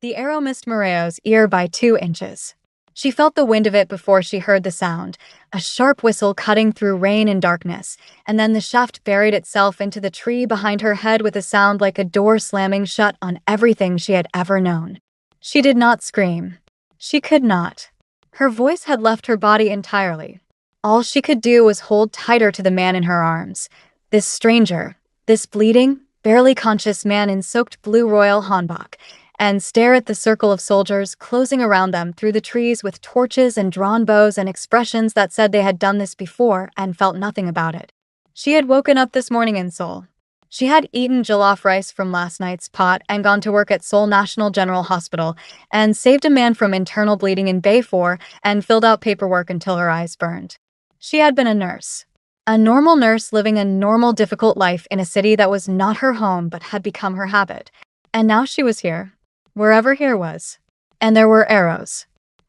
The arrow missed Moreo's ear by 2 inches. She felt the wind of it before she heard the sound, a sharp whistle cutting through rain and darkness, and then the shaft buried itself into the tree behind her head with a sound like a door slamming shut on everything she had ever known. She did not scream. She could not. Her voice had left her body entirely. All she could do was hold tighter to the man in her arms. This stranger, this bleeding, barely conscious man in soaked blue royal hanbok, and stare at the circle of soldiers closing around them through the trees with torches and drawn bows and expressions that said they had done this before and felt nothing about it. She had woken up this morning in Seoul. She had eaten jollof rice from last night's pot and gone to work at Seoul National General Hospital and saved a man from internal bleeding in Bay 4 and filled out paperwork until her eyes burned. She had been a nurse. A normal nurse living a normal difficult life in a city that was not her home but had become her habit. And now she was here. Wherever here was. And there were arrows.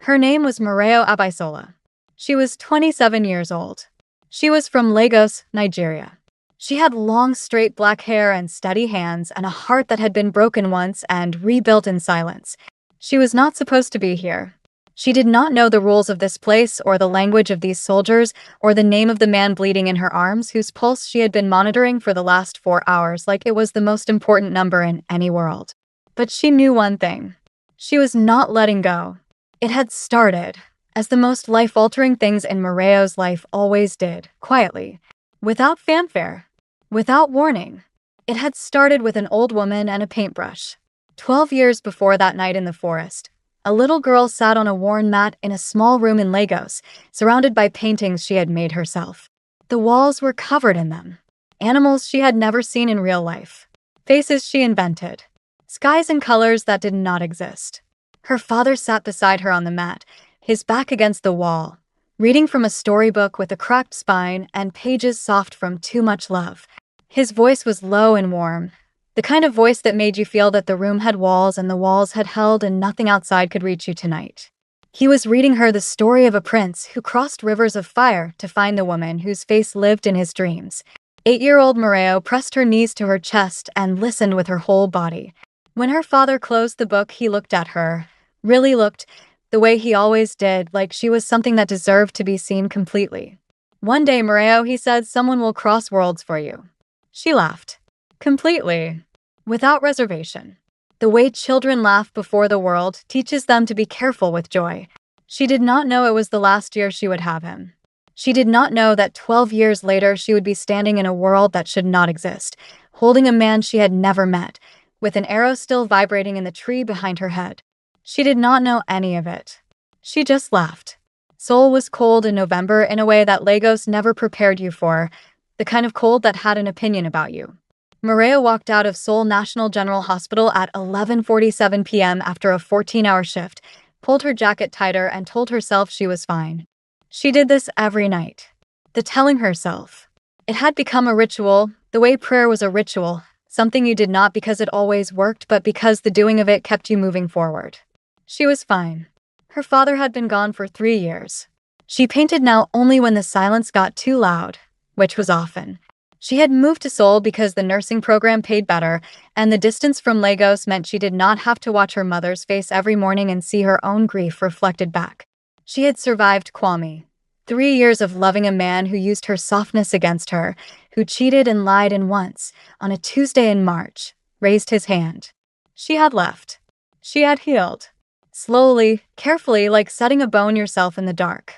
Her name was Moreo Abisola. She was 27 years old. She was from Lagos, Nigeria. She had long, straight black hair and steady hands and a heart that had been broken once and rebuilt in silence. She was not supposed to be here. She did not know the rules of this place or the language of these soldiers or the name of the man bleeding in her arms whose pulse she had been monitoring for the last 4 hours like it was the most important number in any world. But she knew one thing. She was not letting go. It had started, as the most life-altering things in Moreo's life always did, quietly, without fanfare, without warning. It had started with an old woman and a paintbrush. 12 years before that night in the forest, a little girl sat on a worn mat in a small room in Lagos, surrounded by paintings she had made herself. The walls were covered in them. Animals she had never seen in real life. Faces she invented. Skies and colors that did not exist. Her father sat beside her on the mat, his back against the wall, reading from a storybook with a cracked spine and pages soft from too much love. His voice was low and warm, the kind of voice that made you feel that the room had walls and the walls had held and nothing outside could reach you tonight. He was reading her the story of a prince who crossed rivers of fire to find the woman whose face lived in his dreams. 8-year-old Moreo pressed her knees to her chest and listened with her whole body. When her father closed the book, he looked at her, really looked, the way he always did, like she was something that deserved to be seen completely. One day, Moreo, he said, someone will cross worlds for you. She laughed. Completely. Without reservation. The way children laugh before the world teaches them to be careful with joy. She did not know it was the last year she would have him. She did not know that 12 years later she would be standing in a world that should not exist, holding a man she had never met, with an arrow still vibrating in the tree behind her head. She did not know any of it. She just laughed. Seoul was cold in November in a way that Lagos never prepared you for, the kind of cold that had an opinion about you. Moreo walked out of Seoul National General Hospital at 11:47 p.m. after a 14-hour shift, pulled her jacket tighter and told herself she was fine. She did this every night. The telling herself. It had become a ritual, the way prayer was a ritual, something you did not because it always worked, but because the doing of it kept you moving forward. She was fine. Her father had been gone for 3 years. She painted now only when the silence got too loud, which was often. She had moved to Seoul because the nursing program paid better, and the distance from Lagos meant she did not have to watch her mother's face every morning and see her own grief reflected back. She had survived Kwame. 3 years of loving a man who used her softness against her, who cheated and lied, and once, on a Tuesday in March, raised his hand. She had left. She had healed. Slowly, carefully, like setting a bone yourself in the dark.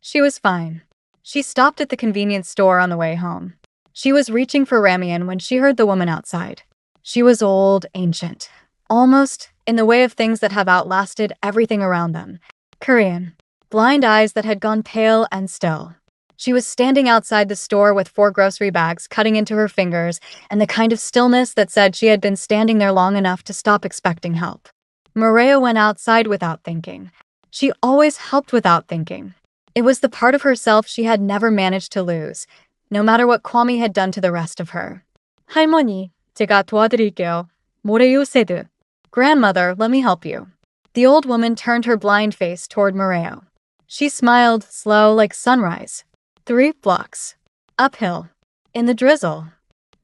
She was fine. She stopped at the convenience store on the way home. She was reaching for ramen when she heard the woman outside. She was old, ancient, almost in the way of things that have outlasted everything around them. Korean. Blind eyes that had gone pale and still. She was standing outside the store with 4 grocery bags cutting into her fingers and the kind of stillness that said she had been standing there long enough to stop expecting help. Moreo went outside without thinking. She always helped without thinking. It was the part of herself she had never managed to lose, no matter what Kwame had done to the rest of her. 할머니, 제가 도와드릴게요. 뭐래요, 세드? Grandmother, let me help you. The old woman turned her blind face toward Moreo. She smiled, slow like sunrise. 3 blocks. Uphill. In the drizzle.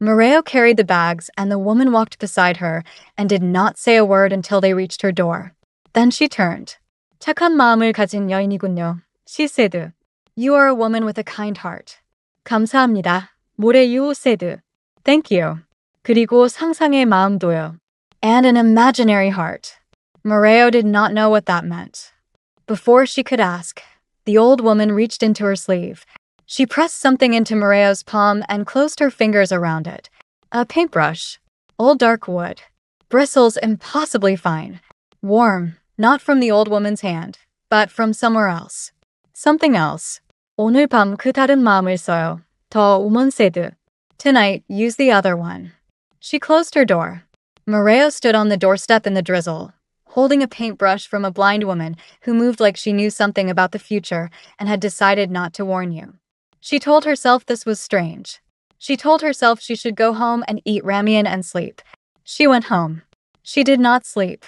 Moreo carried the bags, and the woman walked beside her and did not say a word until they reached her door. Then she turned. 착한 마음을 가진 여인이군요. She said. You are a woman with a kind heart. 감사합니다. 모래 you said. Thank you. 그리고 상상의 마음도요. And an imaginary heart. Moreo did not know what that meant. Before she could ask, the old woman reached into her sleeve. She pressed something into Moreo's palm and closed her fingers around it. A paintbrush. Old dark wood. Bristles impossibly fine. Warm, not from the old woman's hand, but from somewhere else. Something else. 오늘 밤 그 다른 마음을 써요. 더 woman said. Tonight, use the other one. She closed her door. Moreo stood on the doorstep in the drizzle, holding a paintbrush from a blind woman who moved like she knew something about the future and had decided not to warn you. She told herself this was strange. She told herself she should go home and eat ramen and sleep. She went home. She did not sleep.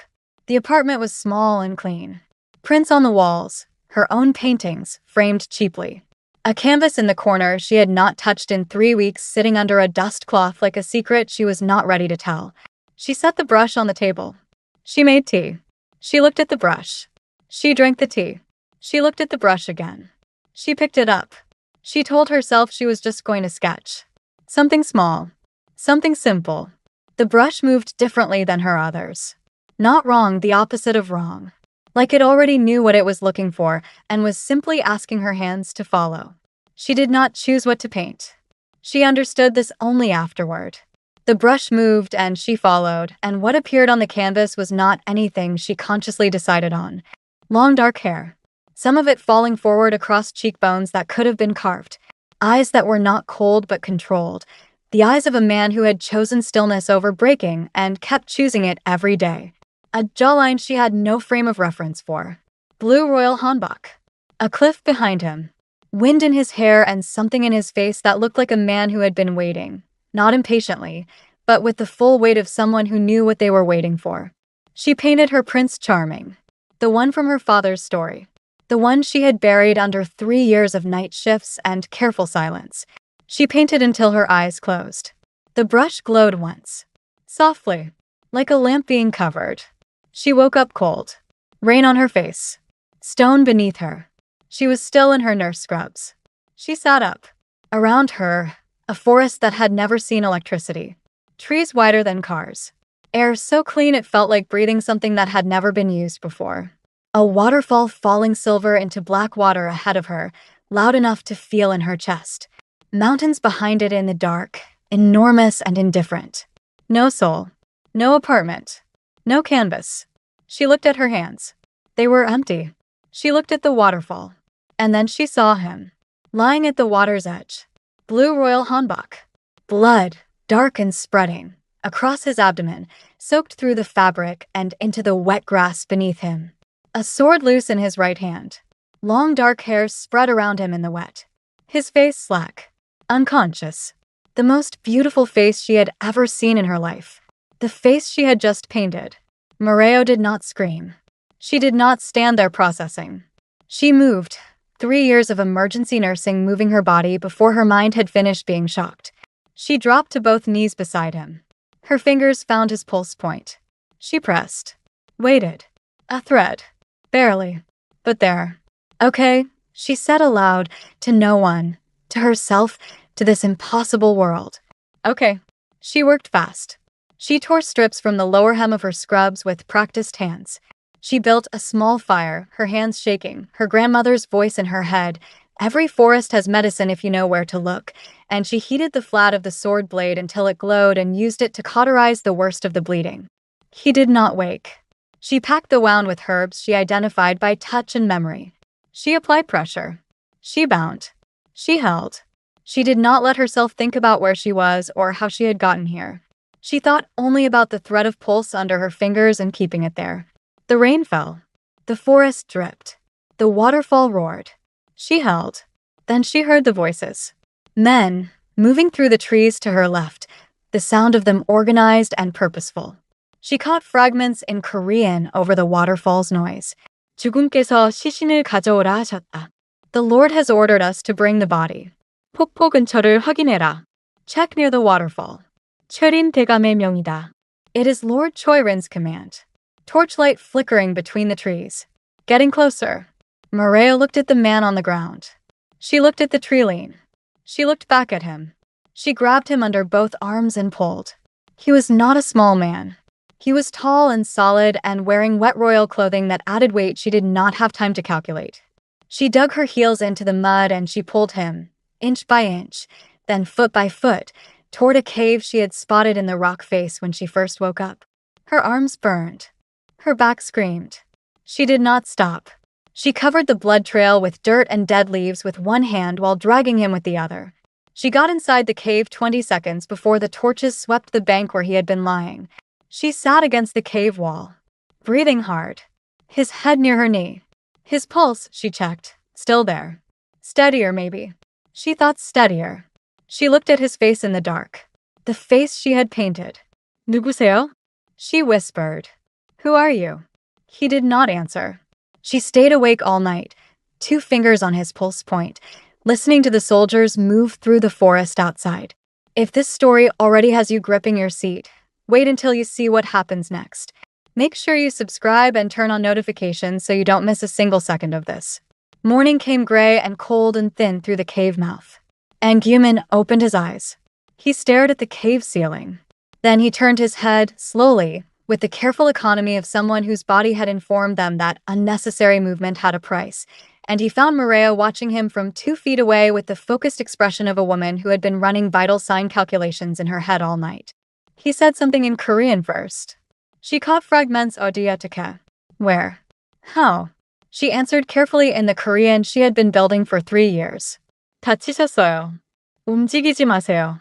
The apartment was small and clean. Prints on the walls, her own paintings, framed cheaply. A canvas in the corner she had not touched in 3 weeks sitting under a dust cloth like a secret she was not ready to tell. She set the brush on the table. She made tea. She looked at the brush. She drank the tea. She looked at the brush again. She picked it up. She told herself she was just going to sketch. Something small. Something simple. The brush moved differently than her others. Not wrong, the opposite of wrong. Like it already knew what it was looking for and was simply asking her hands to follow. She did not choose what to paint. She understood this only afterward. The brush moved and she followed, and what appeared on the canvas was not anything she consciously decided on. Long dark hair. Some of it falling forward across cheekbones that could have been carved. Eyes that were not cold but controlled. The eyes of a man who had chosen stillness over breaking and kept choosing it every day. A jawline she had no frame of reference for. Blue royal hanbok. A cliff behind him. Wind in his hair and something in his face that looked like a man who had been waiting. Not impatiently, but with the full weight of someone who knew what they were waiting for. She painted her Prince Charming. The one from her father's story. The one she had buried under 3 years of night shifts and careful silence. She painted until her eyes closed. The brush glowed once. Softly. Like a lamp being covered. She woke up cold. Rain on her face. Stone beneath her. She was still in her nurse scrubs. She sat up. Around her, a forest that had never seen electricity. Trees wider than cars. Air so clean it felt like breathing something that had never been used before. A waterfall falling silver into black water ahead of her, loud enough to feel in her chest. Mountains behind it in the dark, enormous and indifferent. No soul. No apartment. No canvas. She looked at her hands. They were empty. She looked at the waterfall. And then she saw him. Lying at the water's edge. Blue royal hanbok. Blood, dark and spreading, across his abdomen, soaked through the fabric and into the wet grass beneath him. A sword loose in his right hand. Long dark hair spread around him in the wet. His face slack. Unconscious. The most beautiful face she had ever seen in her life. The face she had just painted. Moreo did not scream. She did not stand there processing. She moved, 3 years of emergency nursing moving her body before her mind had finished being shocked. She dropped to both knees beside him. Her fingers found his pulse point. She pressed. Waited. A thread. Barely. But there. Okay, she said aloud, to no one, to herself, to this impossible world. Okay. She worked fast. She tore strips from the lower hem of her scrubs with practiced hands. She built a small fire, her hands shaking, her grandmother's voice in her head. Every forest has medicine if you know where to look, and she heated the flat of the sword blade until it glowed and used it to cauterize the worst of the bleeding. He did not wake. She packed the wound with herbs she identified by touch and memory. She applied pressure. She bound. She held. She did not let herself think about where she was or how she had gotten here. She thought only about the thread of pulse under her fingers and keeping it there. The rain fell. The forest dripped. The waterfall roared. She held. Then she heard the voices. Men, moving through the trees to her left, the sound of them organized and purposeful. She caught fragments in Korean over the waterfall's noise. 주군께서 시신을 가져오라 하셨다. The Lord has ordered us to bring the body. 폭포 근처를 확인해라. Check near the waterfall. Chorin 대감의 명이다. It is Lord Choirin's command. Torchlight flickering between the trees. Getting closer. Moreo looked at the man on the ground. She looked at the tree-line. She looked back at him. She grabbed him under both arms and pulled. He was not a small man. He was tall and solid and wearing wet royal clothing that added weight she did not have time to calculate. She dug her heels into the mud and she pulled him, inch by inch, then foot by foot, toward a cave she had spotted in the rock face when she first woke up. Her arms burned. Her back screamed. She did not stop. She covered the blood trail with dirt and dead leaves with one hand while dragging him with the other. She got inside the cave 20 seconds before the torches swept the bank where he had been lying. She sat against the cave wall, breathing hard, his head near her knee. His pulse, she checked, still there. Steadier, maybe. She thought steadier. She looked at his face in the dark. The face she had painted. 누구세요? She whispered. Who are you? He did not answer. She stayed awake all night, 2 fingers on his pulse point, listening to the soldiers move through the forest outside. If this story already has you gripping your seat, wait until you see what happens next. Make sure you subscribe and turn on notifications so you don't miss a single second of this. Morning came gray and cold and thin through the cave mouth. And Guman opened his eyes. He stared at the cave ceiling. Then he turned his head, slowly, with the careful economy of someone whose body had informed them that unnecessary movement had a price, and he found Moreo watching him from 2 feet away with the focused expression of a woman who had been running vital sign calculations in her head all night. He said something in Korean first. She caught fragments 어디어떻게. Where? How? She answered carefully in the Korean she had been building for 3 years. 다치셨어요. 움직이지 마세요.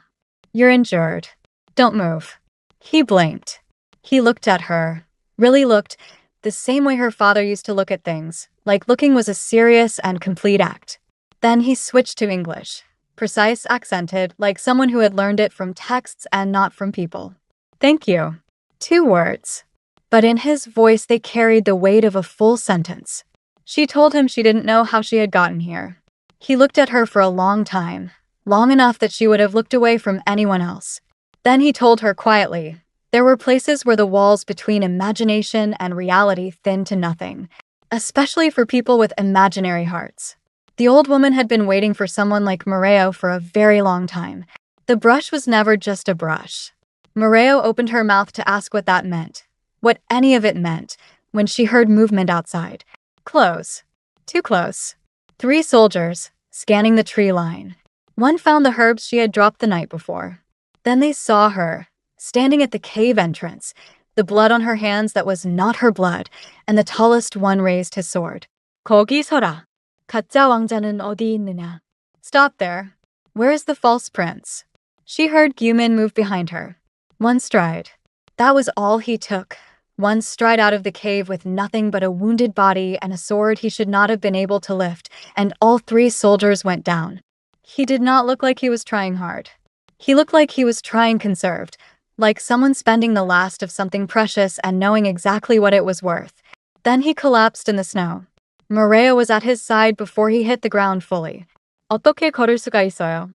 You're injured. Don't move. He blinked. He looked at her, really looked, the same way her father used to look at things, like looking was a serious and complete act. Then he switched to English, precise, accented, like someone who had learned it from texts and not from people. Thank you. 2 words. But in his voice they carried the weight of a full sentence. She told him she didn't know how she had gotten here. He looked at her for a long time, long enough that she would have looked away from anyone else. Then he told her quietly, there were places where the walls between imagination and reality thinned to nothing, especially for people with imaginary hearts. The old woman had been waiting for someone like Moreo for a very long time. The brush was never just a brush. Moreo opened her mouth to ask what that meant, what any of it meant, when she heard movement outside. Close. Too close. 3 soldiers, scanning the tree line. One found the herbs she had dropped the night before. Then they saw her, standing at the cave entrance, the blood on her hands that was not her blood, and the tallest one raised his sword. 거기 서라. 가짜 왕자는 어디 있느냐? Stop there. Where is the false prince? She heard Guman move behind her. 1 stride. That was all he took. 1 stride out of the cave with nothing but a wounded body and a sword he should not have been able to lift, and all 3 soldiers went down. He did not look like he was trying hard. He looked like he was trying conserved, like someone spending the last of something precious and knowing exactly what it was worth. Then he collapsed in the snow. Moreo was at his side before he hit the ground fully. 어떻게 걸을 수가 있어요?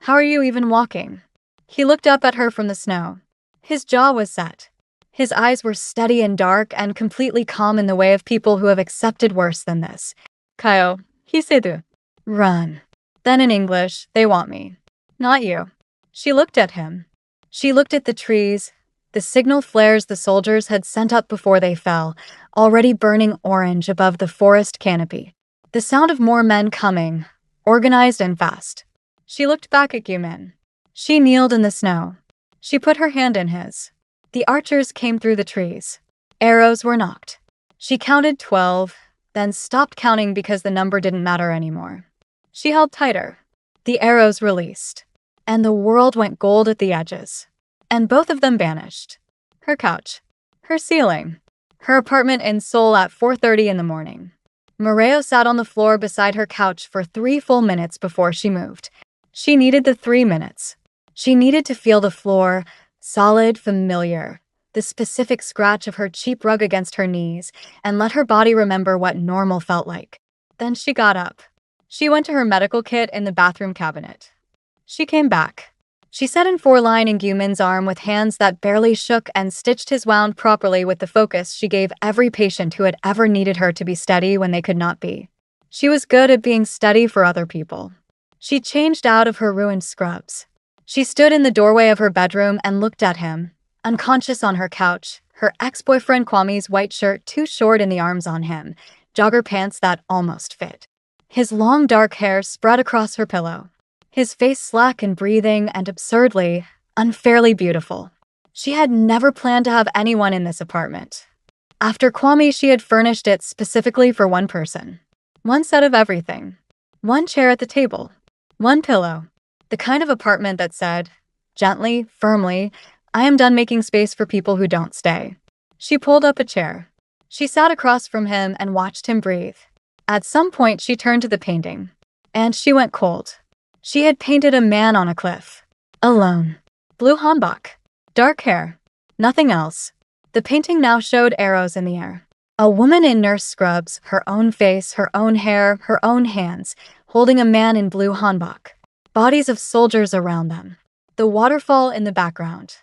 How are you even walking? He looked up at her from the snow. His jaw was set. His eyes were steady and dark and completely calm in the way of people who have accepted worse than this. 가요, he said. Run. Then in English, they want me. Not you. She looked at him. She looked at the trees, the signal flares the soldiers had sent up before they fell, already burning orange above the forest canopy. The sound of more men coming, organized and fast. She looked back at Guman. She kneeled in the snow. She put her hand in his. The archers came through the trees. Arrows were knocked. She counted 12, then stopped counting because the number didn't matter anymore. She held tighter. The arrows released. And the world went gold at the edges. And both of them vanished. Her couch. Her ceiling. Her apartment in Seoul at 4:30 in the morning. Moreo sat on the floor beside her couch for 3 full minutes before she moved. She needed the 3 minutes. She needed to feel the floor, solid, familiar, the specific scratch of her cheap rug against her knees, and let her body remember what normal felt like. Then she got up. She went to her medical kit in the bathroom cabinet. She came back. She set in 4 line in Gumin's arm with hands that barely shook and stitched his wound properly with the focus she gave every patient who had ever needed her to be steady when they could not be. She was good at being steady for other people. She changed out of her ruined scrubs. She stood in the doorway of her bedroom and looked at him, unconscious on her couch, her ex-boyfriend Kwame's white shirt too short in the arms on him, jogger pants that almost fit. His long dark hair spread across her pillow. His face slack and breathing and absurdly, unfairly beautiful. She had never planned to have anyone in this apartment. After Kwame, she had furnished it specifically for one person. One set of everything. One chair at the table. One pillow. The kind of apartment that said, gently, firmly, I am done making space for people who don't stay. She pulled up a chair. She sat across from him and watched him breathe. At some point, she turned to the painting. And she went cold. She had painted a man on a cliff. Alone. Blue hanbok. Dark hair. Nothing else. The painting now showed arrows in the air. A woman in nurse scrubs, her own face, her own hair, her own hands, holding a man in blue hanbok. Bodies of soldiers around them. The waterfall in the background.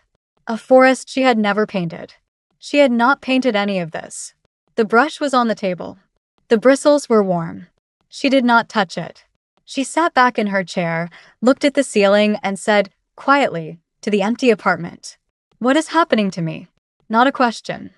A forest she had never painted. She had not painted any of this. The brush was on the table. The bristles were warm. She did not touch it. She sat back in her chair, looked at the ceiling, and said, quietly, to the empty apartment, "What is happening to me?" Not a question.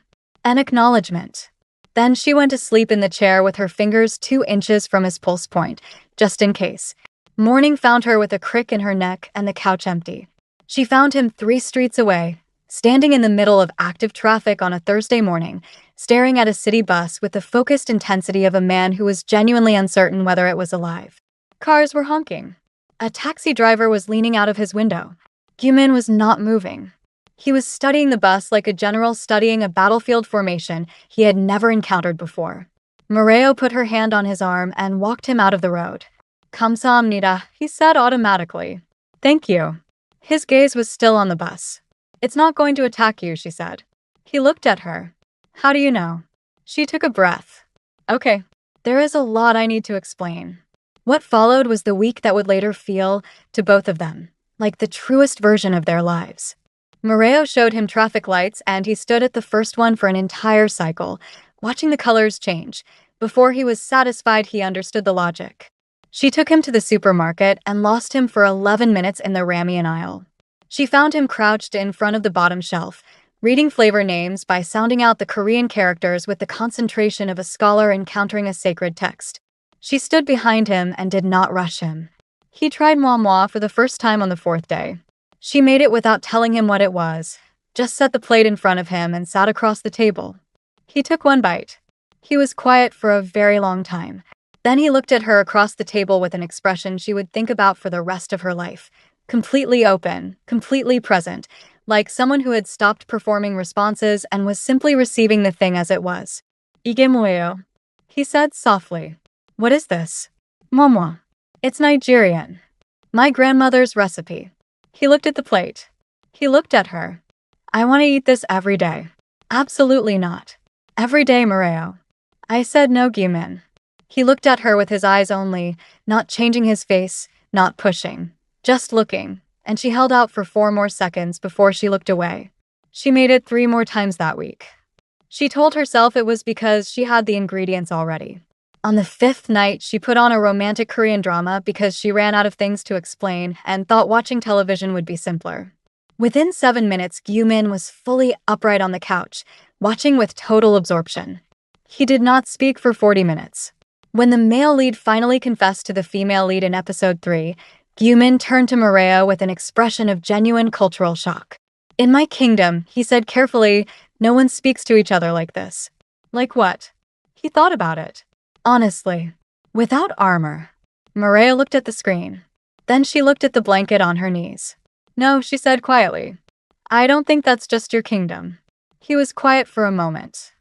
An acknowledgement. Then she went to sleep in the chair with her fingers 2 inches from his pulse point, just in case. Morning found her with a crick in her neck and the couch empty. She found him 3 streets away, standing in the middle of active traffic on a Thursday morning, staring at a city bus with the focused intensity of a man who was genuinely uncertain whether it was alive. Cars were honking. A taxi driver was leaning out of his window. Gumin was not moving. He was studying the bus like a general studying a battlefield formation he had never encountered before. Moreo put her hand on his arm and walked him out of the road. "Kamsahamnida," he said automatically. "Thank you." His gaze was still on the bus. "It's not going to attack you," she said. He looked at her. "How do you know?" She took a breath. "Okay. There is a lot I need to explain." What followed was the week that would later feel, to both of them, like the truest version of their lives. Moreo showed him traffic lights, and he stood at the first one for an entire cycle, watching the colors change. Before he was satisfied, he understood the logic. She took him to the supermarket and lost him for 11 minutes in the ramen aisle. She found him crouched in front of the bottom shelf, reading flavor names by sounding out the Korean characters with the concentration of a scholar encountering a sacred text. She stood behind him and did not rush him. He tried moi moi for the first time on the 4th day. She made it without telling him what it was, just set the plate in front of him and sat across the table. He took one bite. He was quiet for a very long time. Then he looked at her across the table with an expression she would think about for the rest of her life. Completely open, completely present, like someone who had stopped performing responses and was simply receiving the thing as it was. "Ige moeo," he said softly. "What is this?" "Momo. It's Nigerian. My grandmother's recipe." He looked at the plate. He looked at her. "I want to eat this every day." "Absolutely not. Every day, Moreo." I said no, Gumin. He looked at her with his eyes only, not changing his face, not pushing, just looking, and she held out for 4 more seconds before she looked away. She made it 3 more times that week. She told herself it was because she had the ingredients already. On the 5th night, she put on a romantic Korean drama because she ran out of things to explain and thought watching television would be simpler. Within 7 minutes, Gumin was fully upright on the couch, watching with total absorption. He did not speak for 40 minutes. When the male lead finally confessed to the female lead in episode 3, Gumin turned to Moreo with an expression of genuine cultural shock. "In my kingdom," he said carefully, "no one speaks to each other like this." "Like what?" He thought about it. "Honestly. Without armor." Moreo looked at the screen. Then she looked at the blanket on her knees. "No," she said quietly. "I don't think that's just your kingdom." He was quiet for a moment.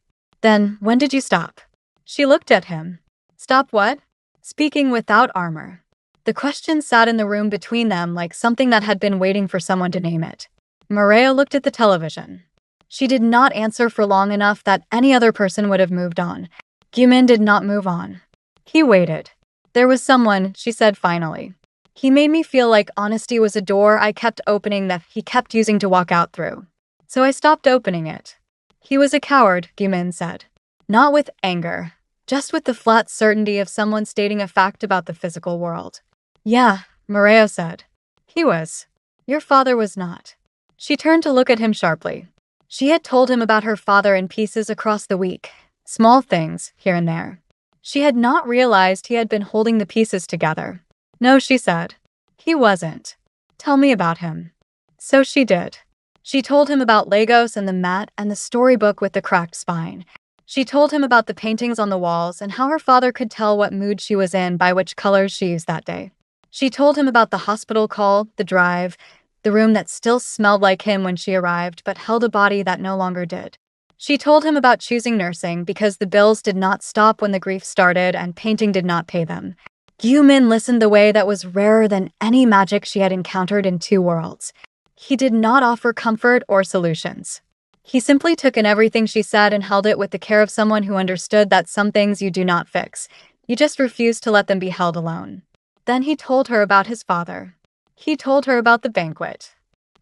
"Then, when did you stop?" She looked at him. "Stop what?" "Speaking without armor." The question sat in the room between them like something that had been waiting for someone to name it. Moreo looked at the television. She did not answer for long enough that any other person would have moved on. Gumin did not move on. He waited. "There was someone," she said finally. He made me feel like honesty was a door I kept opening that he kept using to walk out through. So I stopped opening it. He was a coward, Gumin said. Not with anger, just with the flat certainty of someone stating a fact about the physical world. Yeah, Moreo said. He was. Your father was not. She turned to look at him sharply. She had told him about her father in pieces across the week, small things here and there. She had not realized he had been holding the pieces together. No, she said. He wasn't. Tell me about him. So she did. She told him about Lagos and the mat and the storybook with the cracked spine. She told him about the paintings on the walls and how her father could tell what mood she was in by which colors she used that day. She told him about the hospital call, the drive, the room that still smelled like him when she arrived but held a body that no longer did. She told him about choosing nursing because the bills did not stop when the grief started and painting did not pay them. Gumin listened the way that was rarer than any magic she had encountered in two worlds. He did not offer comfort or solutions. He simply took in everything she said and held it with the care of someone who understood that some things you do not fix. You just refuse to let them be held alone. Then he told her about his father. He told her about the banquet.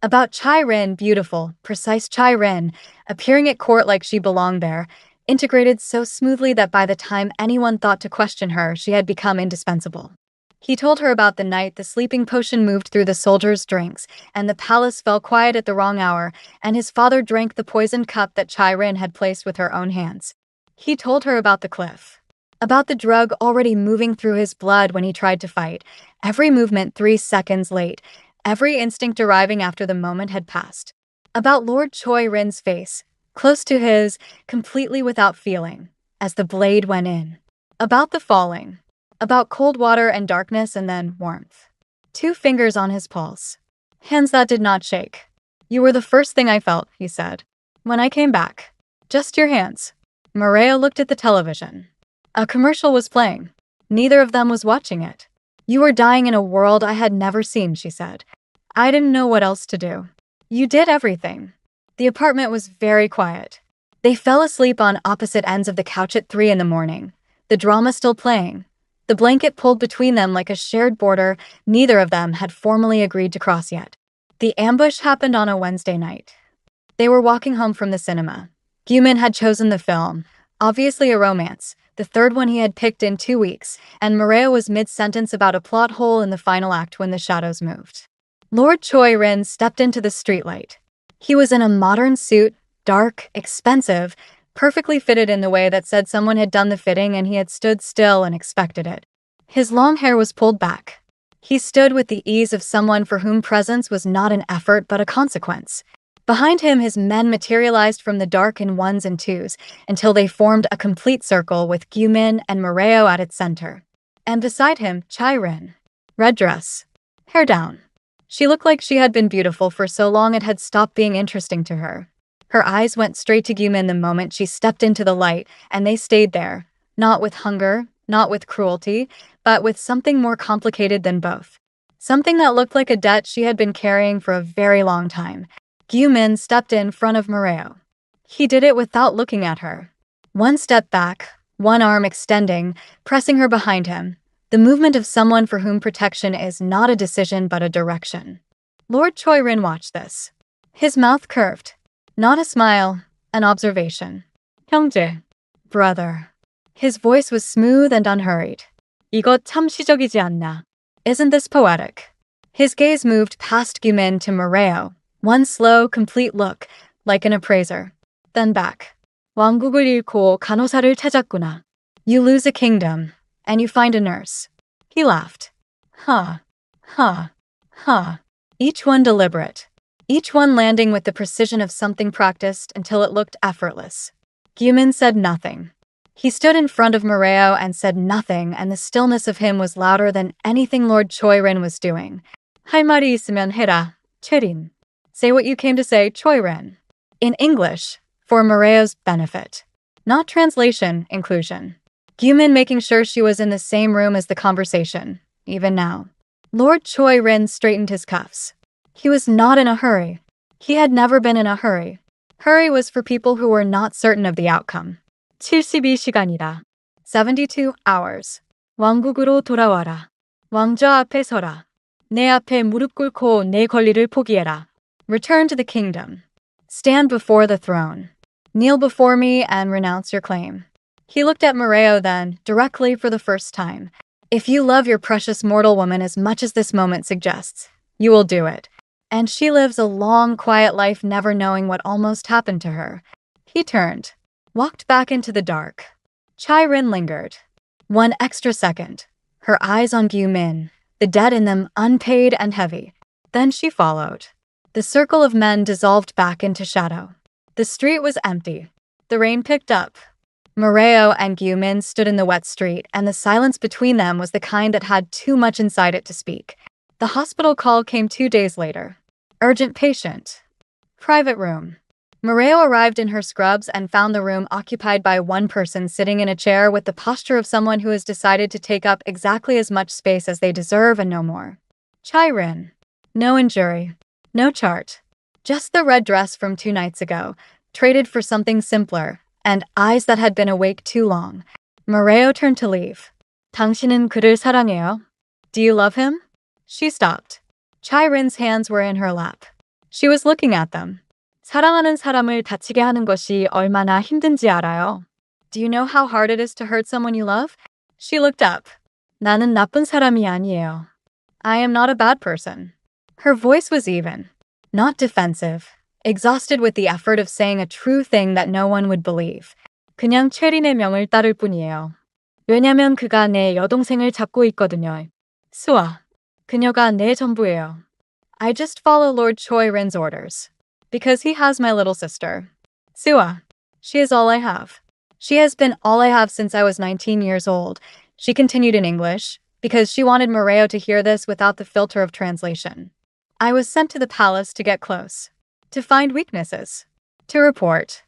About Chai Rin, beautiful, precise Chai Rin, appearing at court like she belonged there, integrated so smoothly that by the time anyone thought to question her, she had become indispensable. He told her about the night the sleeping potion moved through the soldiers' drinks, and the palace fell quiet at the wrong hour, and his father drank the poisoned cup that Chai Rin had placed with her own hands. He told her about the cliff. About the drug already moving through his blood when he tried to fight, every movement 3 seconds late, every instinct arriving after the moment had passed. About Lord Choi Rin's face, close to his, completely without feeling, as the blade went in. About the falling. About cold water and darkness and then warmth. 2 fingers on his pulse. Hands that did not shake. You were the first thing I felt, he said. When I came back. Just your hands. Moreo looked at the television. A commercial was playing. Neither of them was watching it. You were dying in a world I had never seen, she said. I didn't know what else to do. You did everything. The apartment was very quiet. They fell asleep on opposite ends of the couch at 3 in the morning. The drama still playing. The blanket pulled between them like a shared border neither of them had formally agreed to cross yet. The ambush happened on a Wednesday night. They were walking home from the cinema. Gumin had chosen the film, obviously a romance, the third one he had picked in 2 weeks, and Moreo was mid-sentence about a plot hole in the final act when the shadows moved. Lord Choi Rin stepped into the streetlight. He was in a modern suit, dark, expensive, perfectly fitted in the way that said someone had done the fitting and he had stood still and expected it. His long hair was pulled back. He stood with the ease of someone for whom presence was not an effort but a consequence. Behind him, his men materialized from the dark in 1s and 2s until they formed a complete circle with Gumin and Moreo at its center. And beside him, Chai Rin. Red dress. Hair down. She looked like she had been beautiful for so long it had stopped being interesting to her. Her eyes went straight to Gumin the moment she stepped into the light, and they stayed there, not with hunger, not with cruelty, but with something more complicated than both. Something that looked like a debt she had been carrying for a very long time. Gumin stepped in front of Moreo. He did it without looking at her. 1 step back, 1 arm extending, pressing her behind him. The movement of someone for whom protection is not a decision but a direction. Lord Choi Rin watched this. His mouth curved. Not a smile, an observation. 형제. Brother. His voice was smooth and unhurried. 이거 참 시적이지 않나? Isn't this poetic? His gaze moved past Gumin to Moreo, 1 slow, complete look, like an appraiser. Then back. 왕국을 잃고 간호사를 찾았구나. You lose a kingdom, and you find a nurse. He laughed. Huh. Each one deliberate. Each one landing with the precision of something practiced until it looked effortless. Gumin said nothing. He stood in front of Moreo and said nothing, and the stillness of him was louder than anything Lord Choi Rin was doing. 할 말이 있으면 해라, 최린. Say what you came to say, Choi Rin. In English, for Moreo's benefit. Not translation, inclusion. Gumin making sure she was in the same room as the conversation, even now. Lord Choi Rin straightened his cuffs. He was not in a hurry. He had never been in a hurry. Hurry was for people who were not certain of the outcome. 72시간이다. 72 hours. 왕국으로 돌아와라. 왕좌 앞에 서라. 내 앞에 무릎 꿇고 내 권리를 포기해라. Return to the kingdom. Stand before the throne. Kneel before me and renounce your claim. He looked at Moreo then, directly for the first time. If you love your precious mortal woman as much as this moment suggests, you will do it. And she lives a long, quiet life never knowing what almost happened to her. He turned, walked back into the dark. Chai Rin lingered. 1 extra second. Her eyes on Gyu Min, the debt in them unpaid and heavy. Then she followed. The circle of men dissolved back into shadow. The street was empty. The rain picked up. Moreo and Gyu Min stood in the wet street, and the silence between them was the kind that had too much inside it to speak. The hospital call came 2 days later. Urgent patient. Private room. Moreo arrived in her scrubs and found the room occupied by one person sitting in a chair with the posture of someone who has decided to take up exactly as much space as they deserve and no more. Chai Rin. No injury. No chart. Just the red dress from 2 nights ago, traded for something simpler, and eyes that had been awake too long. Moreo turned to leave. 당신은 그를 사랑해요? Do you love him? She stopped. Chai Rin's hands were in her lap. She was looking at them. 사랑하는 사람을 다치게 하는 것이 얼마나 힘든지 알아요? Do you know how hard it is to hurt someone you love? She looked up. 나는 나쁜 사람이 아니에요. I am not a bad person. Her voice was even, not defensive, exhausted with the effort of saying a true thing that no one would believe. 그냥 최린의 명을 따를 뿐이에요. 왜냐면 그가 내 여동생을 잡고 있거든요. 수아, 그녀가 내 전부예요. I just follow Lord Choi Rin's orders. Because he has my little sister. Suah. She is all I have. She has been all I have since I was 19 years old. She continued in English, because she wanted Moreo to hear this without the filter of translation. I was sent to the palace to get close. To find weaknesses. To report.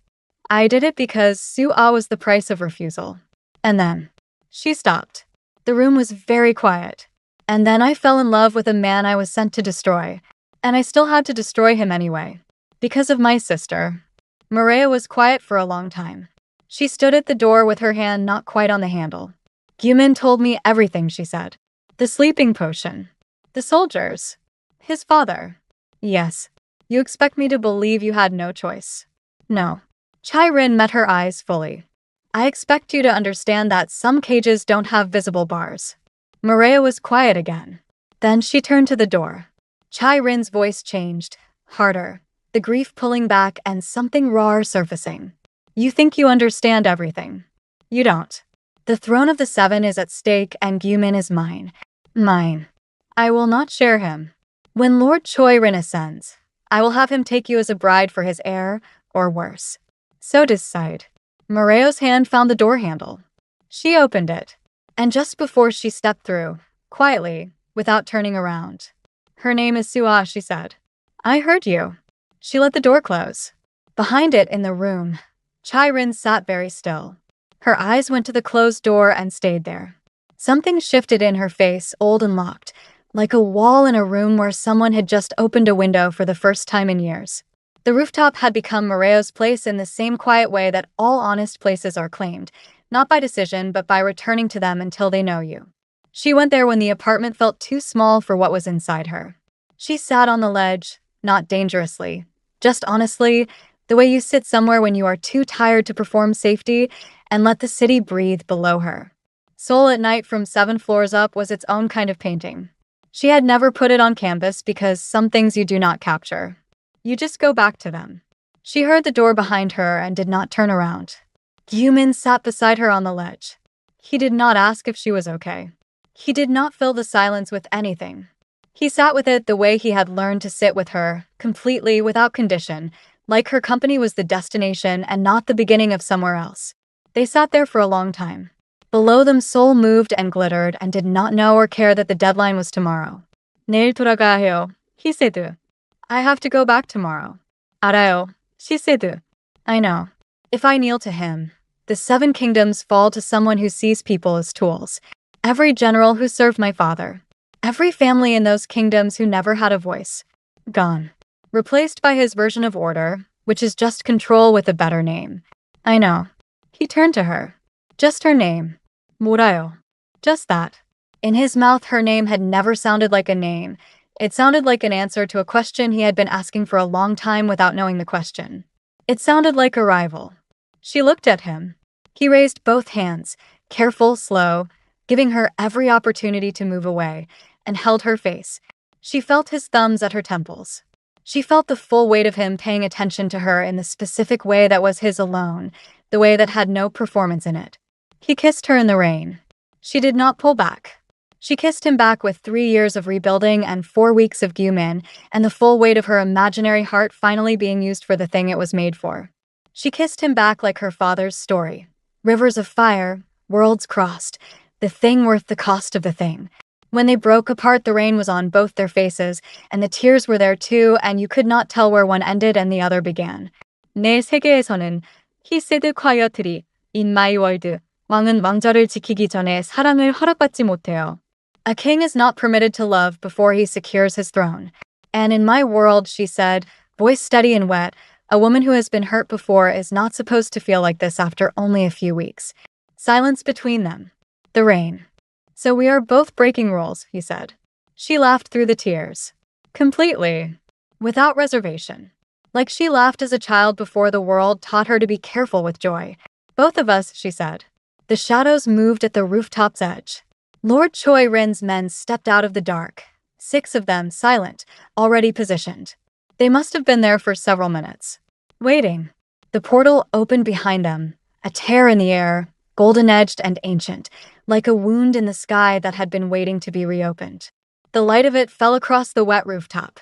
I did it because Suah was the price of refusal. And then. She stopped. The room was very quiet. And then I fell in love with a man I was sent to destroy. And I still had to destroy him anyway. Because of my sister. Moreo was quiet for a long time. She stood at the door with her hand not quite on the handle. Gyu Min told me everything, she said. The sleeping potion. The soldiers. His father. Yes. You expect me to believe you had no choice. No. Chai Rin met her eyes fully. I expect you to understand that some cages don't have visible bars. Moreo was quiet again. Then she turned to the door. Chai Rin's voice changed, harder, the grief pulling back and something raw surfacing. You think you understand everything. You don't. The throne of the 7 is at stake and Gyu Min is mine. Mine. I will not share him. When Lord Choi Rin ascends, I will have him take you as a bride for his heir, or worse. So decide. Moreo's hand found the door handle. She opened it. And just before she stepped through, quietly, without turning around. Her name is Suah, she said. I heard you. She let the door close. Behind it in the room, Chai Rin sat very still. Her eyes went to the closed door and stayed there. Something shifted in her face, old and locked, like a wall in a room where someone had just opened a window for the first time in years. The rooftop had become Moreo's place in the same quiet way that all honest places are claimed, not by decision but by returning to them until they know you. She went there when the apartment felt too small for what was inside her. She sat on the ledge, not dangerously, just honestly, the way you sit somewhere when you are too tired to perform safety and let the city breathe below her. Seoul at night from 7 floors up was its own kind of painting. She had never put it on canvas because some things you do not capture. You just go back to them. She heard the door behind her and did not turn around. Gyu Min sat beside her on the ledge. He did not ask if she was okay. He did not fill the silence with anything. He sat with it the way he had learned to sit with her, completely, without condition, like her company was the destination and not the beginning of somewhere else. They sat there for a long time. Below them Seoul moved and glittered and did not know or care that the deadline was tomorrow. 내일 돌아가야 해요, he said. I have to go back tomorrow. 알아요, she said. I know. If I kneel to him, the 7 kingdoms fall to someone who sees people as tools. Every general who served my father. Every family in those kingdoms who never had a voice. Gone. Replaced by his version of order, which is just control with a better name. I know. He turned to her. Just her name. 뭐라요? Just that. In his mouth, her name had never sounded like a name. It sounded like an answer to a question he had been asking for a long time without knowing the question. It sounded like arrival. She looked at him. He raised both hands, careful, slow, giving her every opportunity to move away, and held her face. She felt his thumbs at her temples. She felt the full weight of him paying attention to her in the specific way that was his alone, the way that had no performance in it. He kissed her in the rain. She did not pull back. She kissed him back with 3 years of rebuilding and 4 weeks of Gumin, and the full weight of her imaginary heart finally being used for the thing it was made for. She kissed him back like her father's story. Rivers of fire, worlds crossed, the thing worth the cost of the thing. When they broke apart, the rain was on both their faces, and the tears were there too, and you could not tell where one ended and the other began. 내 세계에서는 he said quietly, in my world, 왕은 왕자를 지키기 전에 사랑을 허락받지 못해요. A king is not permitted to love before he secures his throne. And in my world, she said, voice steady and wet, a woman who has been hurt before is not supposed to feel like this after only a few weeks. Silence between them. The rain. So we are both breaking rules, he said. She laughed through the tears. Completely. Without reservation. Like she laughed as a child before the world taught her to be careful with joy. Both of us, she said. The shadows moved at the rooftop's edge. Lord Choi Rin's men stepped out of the dark. 6 of them, silent, already positioned. They must have been there for several minutes. Waiting. The portal opened behind them, a tear in the air, golden-edged and ancient, like a wound in the sky that had been waiting to be reopened. The light of it fell across the wet rooftop.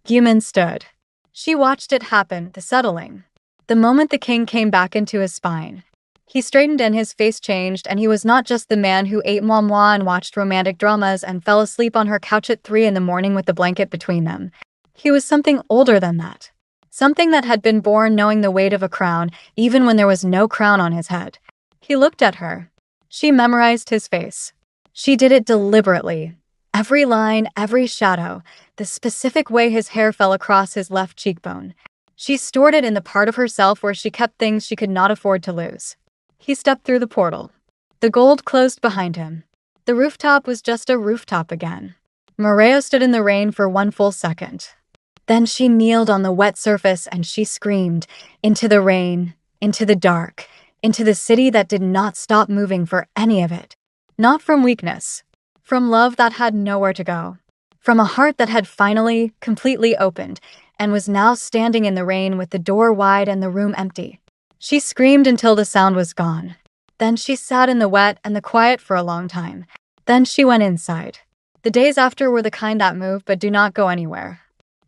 Gumin stood. She watched it happen, the settling. The moment the king came back into his spine. He straightened and his face changed, and he was not just the man who ate moi moi and watched romantic dramas and fell asleep on her couch at 3 in the morning with the blanket between them. He was something older than that. Something that had been born knowing the weight of a crown, even when there was no crown on his head. He looked at her. She memorized his face. She did it deliberately. Every line, every shadow, the specific way his hair fell across his left cheekbone. She stored it in the part of herself where she kept things she could not afford to lose. He stepped through the portal. The gold closed behind him. The rooftop was just a rooftop again. Moreo stood in the rain for 1 full second. Then she kneeled on the wet surface and she screamed, into the rain, into the dark, into the city that did not stop moving for any of it. Not from weakness. From love that had nowhere to go. From a heart that had finally, completely opened, and was now standing in the rain with the door wide and the room empty. She screamed until the sound was gone. Then she sat in the wet and the quiet for a long time. Then she went inside. The days after were the kind that move but do not go anywhere.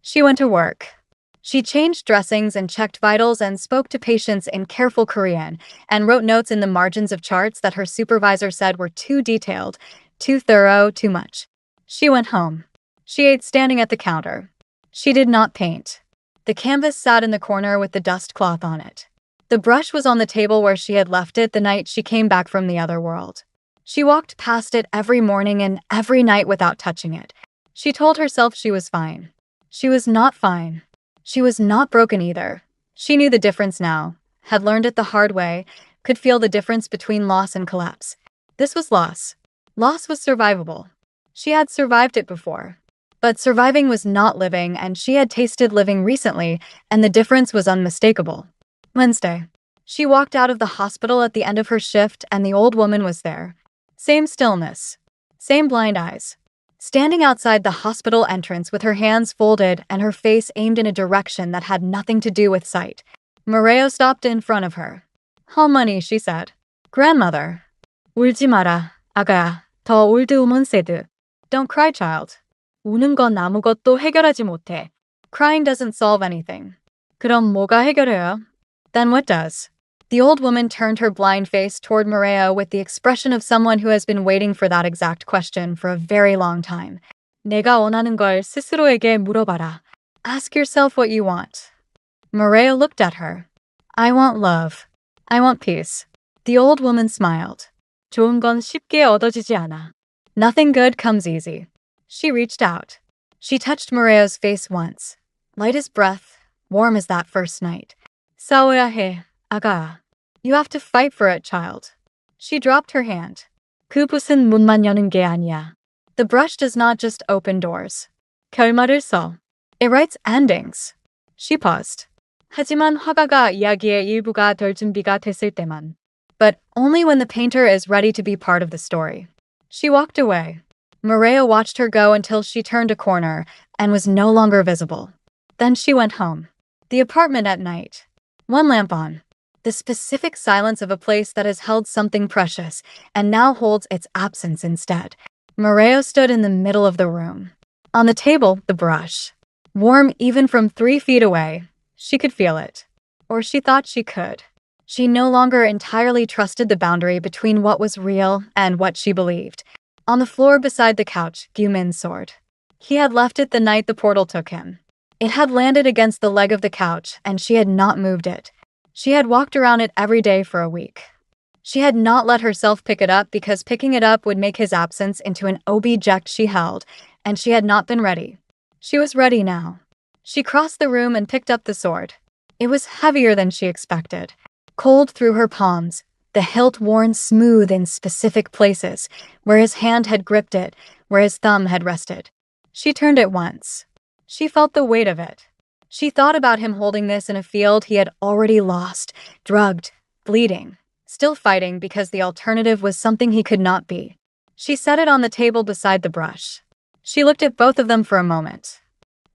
She went to work. She changed dressings and checked vitals and spoke to patients in careful Korean and wrote notes in the margins of charts that her supervisor said were too detailed, too thorough, too much. She went home. She ate standing at the counter. She did not paint. The canvas sat in the corner with the dust cloth on it. The brush was on the table where she had left it the night she came back from the other world. She walked past it every morning and every night without touching it. She told herself she was fine. She was not fine. She was not broken either. She knew the difference now, had learned it the hard way, could feel the difference between loss and collapse. This was loss. Loss was survivable. She had survived it before. But surviving was not living, and she had tasted living recently, and the difference was unmistakable. Wednesday. She walked out of the hospital at the end of her shift, and the old woman was there. Same stillness. Same blind eyes. Standing outside the hospital entrance with her hands folded and her face aimed in a direction that had nothing to do with sight. Moreo stopped in front of her. 할머니, she said. Grandmother. 울지 마라, 아가야. 더 올드 우먼 세드. Don't cry, child. 우는 건 아무것도 해결하지 못해. Crying doesn't solve anything. 그럼 뭐가 해결해요? Then what does? The old woman turned her blind face toward Moreo with the expression of someone who has been waiting for that exact question for a very long time. 내가 원하는 걸 스스로에게 물어봐라. Ask yourself what you want. Moreo looked at her. I want love. I want peace. The old woman smiled. 좋은 건 쉽게 얻어지지 않아. Nothing good comes easy. She reached out. She touched Moreo's face once. Light as breath, warm as that first night. 싸워야 해, 아가. You have to fight for it, child. She dropped her hand. 그 붓은 문만 여는 게 아니야. The brush does not just open doors. 결말을 써. It writes endings. She paused. 하지만 화가가 이야기의 일부가 될 준비가 됐을 때만. But only when the painter is ready to be part of the story. She walked away. Maria watched her go until she turned a corner and was no longer visible. Then she went home. The apartment at night. One lamp on. The specific silence of a place that has held something precious and now holds its absence instead. Maria stood in the middle of the room. On the table, the brush. Warm even from 3 feet away. She could feel it. Or she thought she could. She no longer entirely trusted the boundary between what was real and what she believed. On the floor beside the couch, Gyu-min's sword. He had left it the night the portal took him. It had landed against the leg of the couch, and she had not moved it. She had walked around it every day for a week. She had not let herself pick it up because picking it up would make his absence into an object she held, and she had not been ready. She was ready now. She crossed the room and picked up the sword. It was heavier than she expected. Cold through her palms, the hilt worn smooth in specific places, where his hand had gripped it, where his thumb had rested. She turned it once. She felt the weight of it. She thought about him holding this in a field he had already lost, drugged, bleeding, still fighting because the alternative was something he could not be. She set it on the table beside the brush. She looked at both of them for a moment.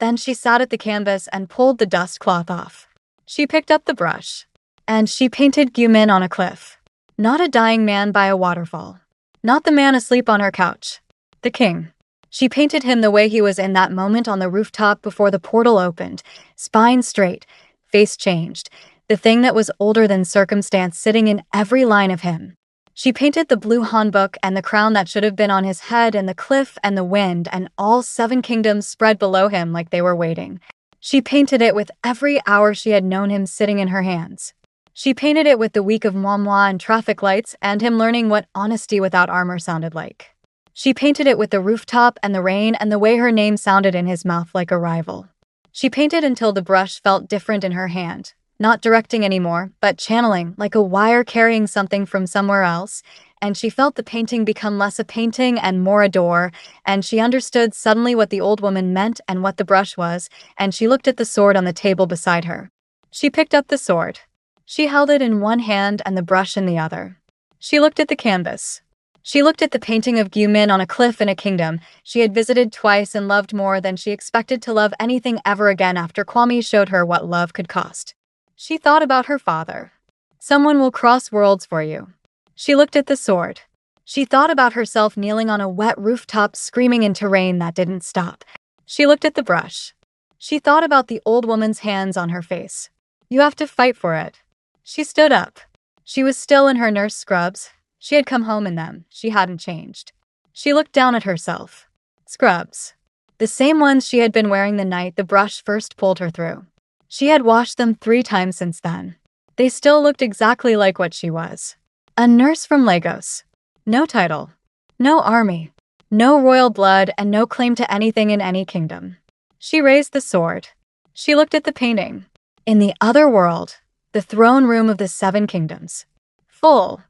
Then she sat at the canvas and pulled the dust cloth off. She picked up the brush. And she painted Gyu-min on a cliff. Not a dying man by a waterfall. Not the man asleep on her couch. The king. She painted him the way he was in that moment on the rooftop before the portal opened, spine straight, face changed, the thing that was older than circumstance sitting in every line of him. She painted the blue hanbok and the crown that should have been on his head and the cliff and the wind and all 7 kingdoms spread below him like they were waiting. She painted it with every hour she had known him sitting in her hands. She painted it with the week of moi and traffic lights and him learning what honesty without armor sounded like. She painted it with the rooftop and the rain and the way her name sounded in his mouth like a rival. She painted until the brush felt different in her hand, not directing anymore, but channeling, like a wire carrying something from somewhere else, and she felt the painting become less a painting and more a door, and she understood suddenly what the old woman meant and what the brush was, and she looked at the sword on the table beside her. She picked up the sword. She held it in one hand and the brush in the other. She looked at the canvas. She looked at the painting of Gyu-min on a cliff in a kingdom she had visited twice and loved more than she expected to love anything ever again after Kwame showed her what love could cost. She thought about her father. Someone will cross worlds for you. She looked at the sword. She thought about herself kneeling on a wet rooftop screaming into rain that didn't stop. She looked at the brush. She thought about the old woman's hands on her face. You have to fight for it. She stood up. She was still in her nurse scrubs. She had come home in them. She hadn't changed. She looked down at herself. Scrubs. The same ones she had been wearing the night the brush first pulled her through. She had washed them 3 times since then. They still looked exactly like what she was. A nurse from Lagos. No title. No army. No royal blood and no claim to anything in any kingdom. She raised the sword. She looked at the painting. In the other world, the throne room of the 7 kingdoms. Full.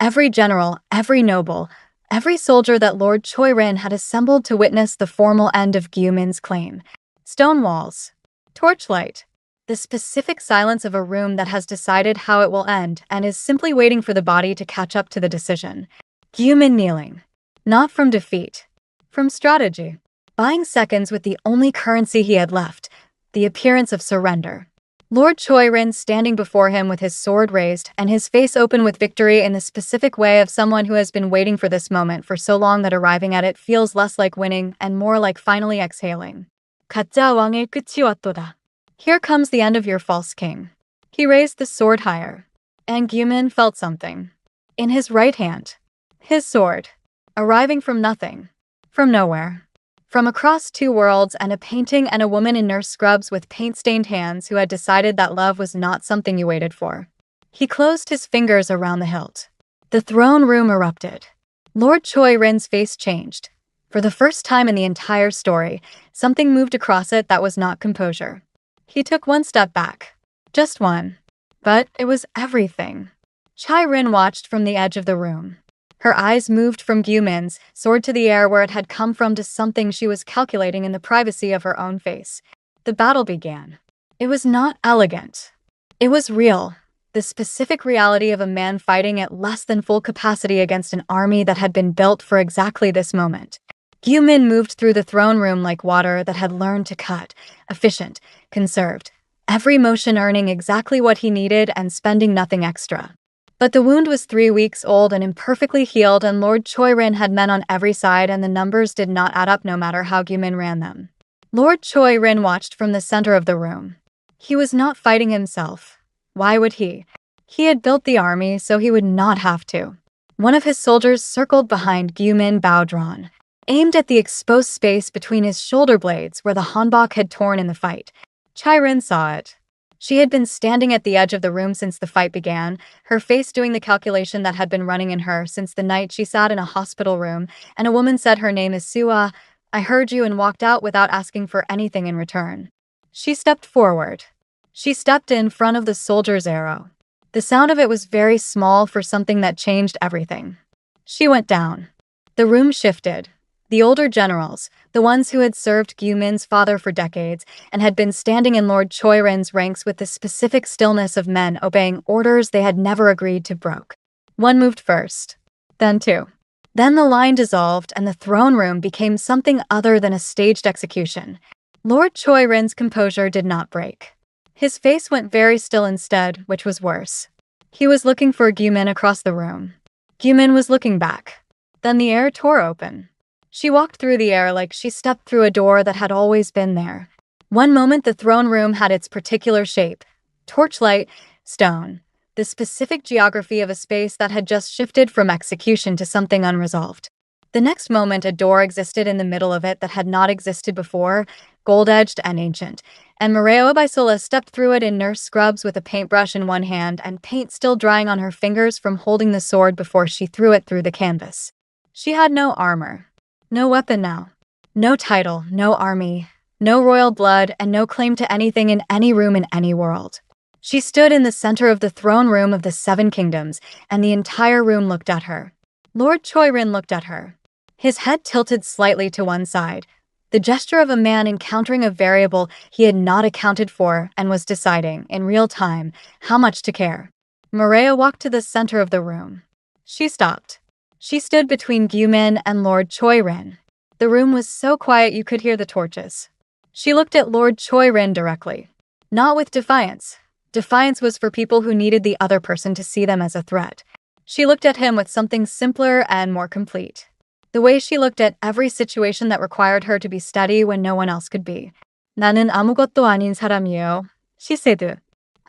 Every general, every noble, every soldier that Lord Choi-rin had assembled to witness the formal end of Gyu-min's claim. Stone walls. Torchlight. The specific silence of a room that has decided how it will end and is simply waiting for the body to catch up to the decision. Gyu-min kneeling. Not from defeat. From strategy. Buying seconds with the only currency he had left. The appearance of surrender. Lord Choi-rin standing before him with his sword raised and his face open with victory in the specific way of someone who has been waiting for this moment for so long that arriving at it feels less like winning and more like finally exhaling. 가짜 왕의 끝이 왔도다. Here comes the end of your false king. He raised the sword higher. And Gyu-min felt something. In his right hand. His sword. Arriving from nothing. From nowhere. From across 2 worlds and a painting and a woman in nurse scrubs with paint-stained hands who had decided that love was not something you waited for. He closed his fingers around the hilt. The throne room erupted. Lord Choi-rin's face changed. For the first time in the entire story, something moved across it that was not composure. He took 1 step back. Just 1. But it was everything. Chai-rin watched from the edge of the room. Her eyes moved from Gyumin's sword to the air where it had come from to something she was calculating in the privacy of her own face. The battle began. It was not elegant. It was real. The specific reality of a man fighting at less than full capacity against an army that had been built for exactly this moment. Gyumin moved through the throne room like water that had learned to cut, efficient, conserved, every motion earning exactly what he needed and spending nothing extra. But the wound was 3 weeks old and imperfectly healed, and Lord Choi-rin had men on every side, and the numbers did not add up no matter how Gyumin ran them. Lord Choi-rin watched from the center of the room. He was not fighting himself. Why would he? He had built the army, so he would not have to. One of his soldiers circled behind Gyumin, bow drawn, aimed at the exposed space between his shoulder blades where the hanbok had torn in the fight. Choi-rin saw it. She had been standing at the edge of the room since the fight began, her face doing the calculation that had been running in her since the night she sat in a hospital room, and a woman said her name is Sua. I heard you, and walked out without asking for anything in return. She stepped forward. She stepped in front of the soldier's arrow. The sound of it was very small for something that changed everything. She went down. The room shifted. The older generals, the ones who had served Gyumin's father for decades and had been standing in Lord Choi-rin's ranks with the specific stillness of men obeying orders they had never agreed to broke. One moved first. Then two. Then the line dissolved and the throne room became something other than a staged execution. Lord Choi-rin's composure did not break. His face went very still instead, which was worse. He was looking for Gyumin across the room. Gyumin was looking back. Then the air tore open. She walked through the air like she stepped through a door that had always been there. One moment the throne room had its particular shape. Torchlight, stone. The specific geography of a space that had just shifted from execution to something unresolved. The next moment a door existed in the middle of it that had not existed before, gold-edged and ancient, and Maria Bisola stepped through it in nurse scrubs with a paintbrush in one hand and paint still drying on her fingers from holding the sword before she threw it through the canvas. She had no armor. No weapon now. No title, no army, no royal blood, and no claim to anything in any room in any world. She stood in the center of the throne room of the 7 kingdoms, and the entire room looked at her. Lord Choi-rin looked at her. His head tilted slightly to one side, the gesture of a man encountering a variable he had not accounted for and was deciding, in real time, how much to care. Maria walked to the center of the room. She stopped. She stood between Gyumin and Lord Choi-rin. The room was so quiet you could hear the torches. She looked at Lord Choi-rin directly. Not with defiance. Defiance was for people who needed the other person to see them as a threat. She looked at him with something simpler and more complete. The way she looked at every situation that required her to be steady when no one else could be. 나는 아무것도 아닌 사람이에요, she said.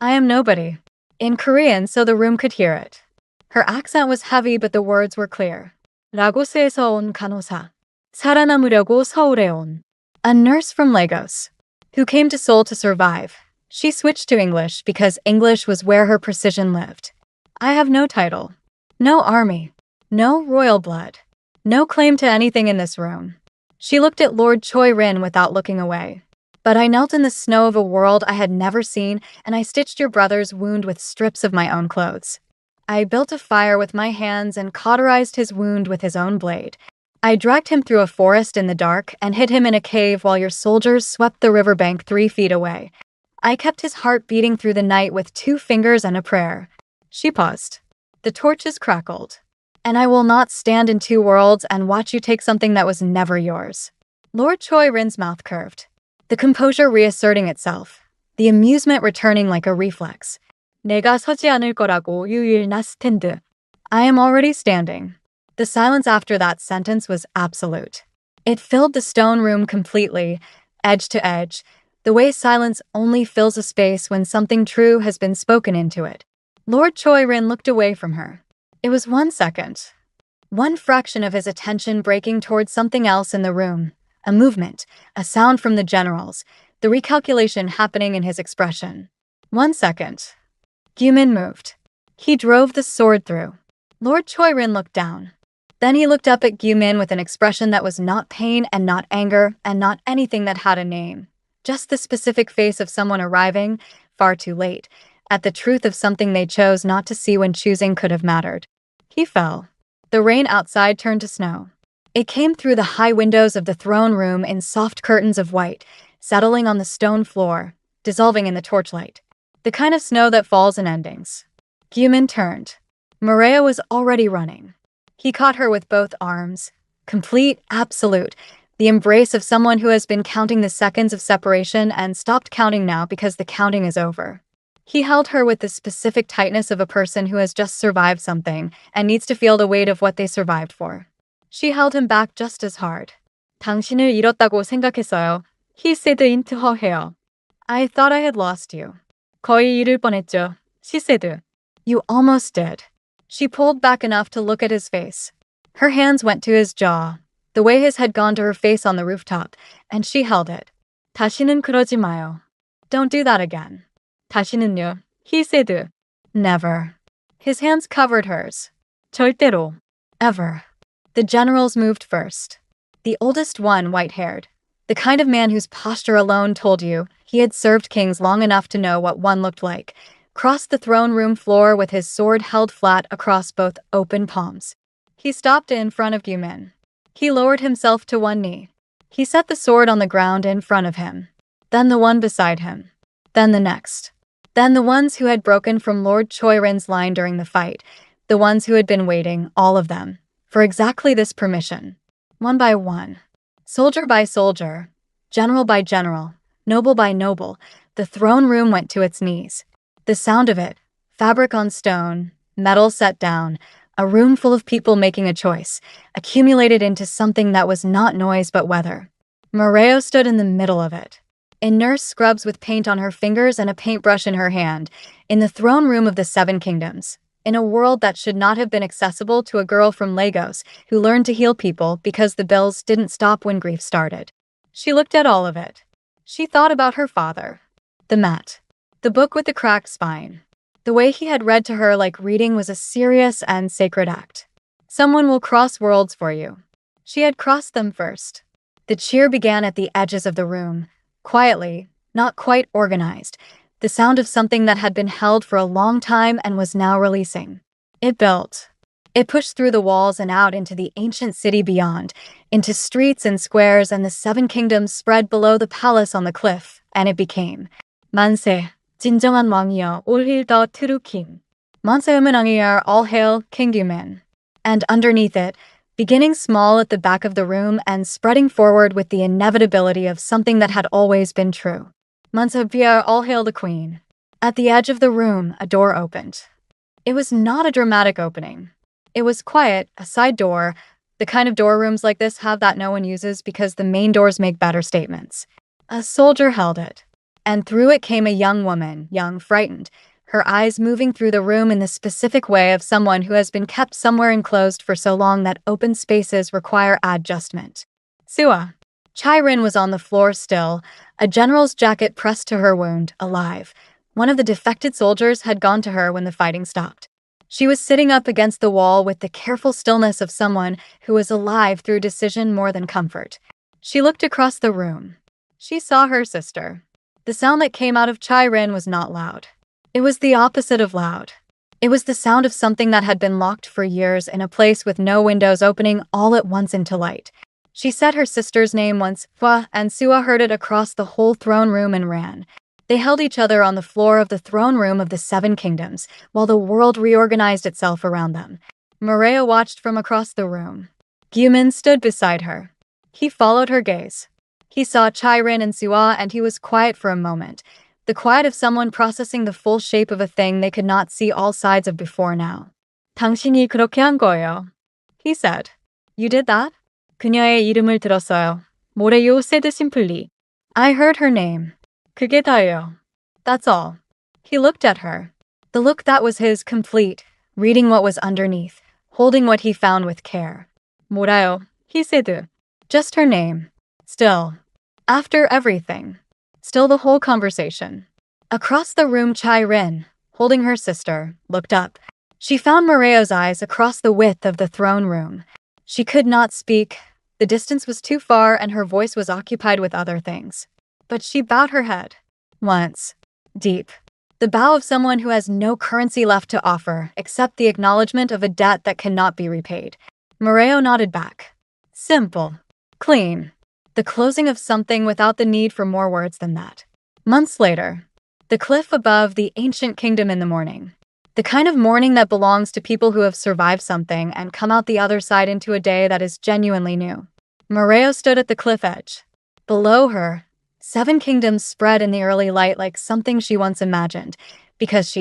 I am nobody. In Korean, so the room could hear it. Her accent was heavy, but the words were clear. 라고스에서 온 간호사. 살아남으려고 서울에 온. A nurse from Lagos. Who came to Seoul to survive. She switched to English because English was where her precision lived. I have no title. No army. No royal blood. No claim to anything in this room. She looked at Lord Choi-rin without looking away. But I knelt in the snow of a world I had never seen, and I stitched your brother's wound with strips of my own clothes. I built a fire with my hands and cauterized his wound with his own blade. I dragged him through a forest in the dark and hid him in a cave while your soldiers swept the riverbank 3 feet away. I kept his heart beating through the night with 2 fingers and a prayer. She paused. The torches crackled. And I will not stand in 2 worlds and watch you take something that was never yours. Lord Choi-rin's mouth curved. The composure reasserting itself. The amusement returning like a reflex. 내가 서지 않을 거라고 you will not stand. I am already standing. The silence after that sentence was absolute. It filled the stone room completely, edge to edge, the way silence only fills a space when something true has been spoken into it. Lord Choi-rin looked away from her. It was 1 second. One fraction of his attention breaking towards something else in the room. A movement, a sound from the generals, the recalculation happening in his expression. 1 second. Gyumin moved. He drove the sword through. Lord Choi-rin looked down. Then he looked up at Gyumin with an expression that was not pain and not anger and not anything that had a name. Just the specific face of someone arriving, far too late, at the truth of something they chose not to see when choosing could have mattered. He fell. The rain outside turned to snow. It came through the high windows of the throne room in soft curtains of white, settling on the stone floor, dissolving in the torchlight. The kind of snow that falls in endings. Gumin turned. Maria was already running. He caught her with both arms. Complete, absolute. The embrace of someone who has been counting the seconds of separation and stopped counting now because the counting is over. He held her with the specific tightness of a person who has just survived something and needs to feel the weight of what they survived for. She held him back just as hard. 당신을 잃었다고 생각했어요. He said into her hair. I thought I had lost you. 거의 잃을 뻔했죠. She said. You almost did. She pulled back enough to look at his face. Her hands went to his jaw, the way his had gone to her face on the rooftop, and she held it. 다시는 그러지 마요. Don't do that again. 다시는요. He said. Never. His hands covered hers. 절대로. Ever. The generals moved first. The oldest one, white-haired. The kind of man whose posture alone told you he had served kings long enough to know what one looked like, crossed the throne room floor with his sword held flat across both open palms. He stopped in front of Gumin. He lowered himself to one knee. He set the sword on the ground in front of him. Then the one beside him. Then the next. Then the ones who had broken from Lord Choirin's line during the fight. The ones who had been waiting, all of them, for exactly this permission. One by one. Soldier by soldier. General by general. Noble by noble. The throne room went to its knees. The sound of it. Fabric on stone. Metal set down. A room full of people making a choice. Accumulated into something that was not noise but weather. Moreo stood in the middle of it. In nurse scrubs with paint on her fingers and a paintbrush in her hand. In the throne room of the Seven Kingdoms. In a world that should not have been accessible to a girl from Lagos who learned to heal people because the bells didn't stop when grief started. She looked at all of it. She thought about her father. The mat. The book with the cracked spine. The way he had read to her like reading was a serious and sacred act. Someone will cross worlds for you. She had crossed them first. The cheer began at the edges of the room. Quietly, not quite organized. The sound of something that had been held for a long time and was now releasing. It built. It pushed through the walls and out into the ancient city beyond, into streets and squares, and the Seven Kingdoms spread below the palace on the cliff, and it became 만세, 진정한 왕이여, all hail the true king. 만세 음은왕이여, all hail King Gumin. And underneath it, beginning small at the back of the room and spreading forward with the inevitability of something that had always been true. Mansabia, all hail the queen. At the edge of the room, a door opened. It was not a dramatic opening. It was quiet, a side door, the kind of door rooms like this have that no one uses because the main doors make better statements. A soldier held it. And through it came a young woman, young, frightened, her eyes moving through the room in the specific way of someone who has been kept somewhere enclosed for so long that open spaces require adjustment. Sua. Chirin was on the floor still, a general's jacket pressed to her wound, alive. One of the defected soldiers had gone to her when the fighting stopped. She was sitting up against the wall with the careful stillness of someone who was alive through decision more than comfort. She looked across the room. She saw her sister. The sound that came out of Chirin was not loud. It was the opposite of loud. It was the sound of something that had been locked for years in a place with no windows opening all at once into light. She said her sister's name once, Fua, and Sua heard it across the whole throne room and ran. They held each other on the floor of the throne room of the Seven Kingdoms, while the world reorganized itself around them. Maria watched from across the room. Gumin stood beside her. He followed her gaze. He saw Chirin and Sua, and he was quiet for a moment. The quiet of someone processing the full shape of a thing they could not see all sides of before now. 당신이 그렇게 한 거예요. He said. You did that? 그녀의 이름을 들었어요. 뭐래요, said simply. I heard her name. 그게 다예요. That's all. He looked at her. The look that was his, complete, reading what was underneath, holding what he found with care. 뭐라요? He said. Just her name. Still. After everything. Still the whole conversation. Across the room, Chirin, holding her sister, looked up. She found Moreo's eyes across the width of the throne room. She could not speak. The distance was too far and her voice was occupied with other things. But she bowed her head. Once. Deep. The bow of someone who has no currency left to offer, except the acknowledgement of a debt that cannot be repaid. Moreo nodded back. Simple. Clean. The closing of something without the need for more words than that. Months later. The cliff above the ancient kingdom in the morning. The kind of morning that belongs to people who have survived something and come out the other side into a day that is genuinely new. Moreo stood at the cliff edge. Below her, 7 kingdoms spread in the early light like something she once imagined, because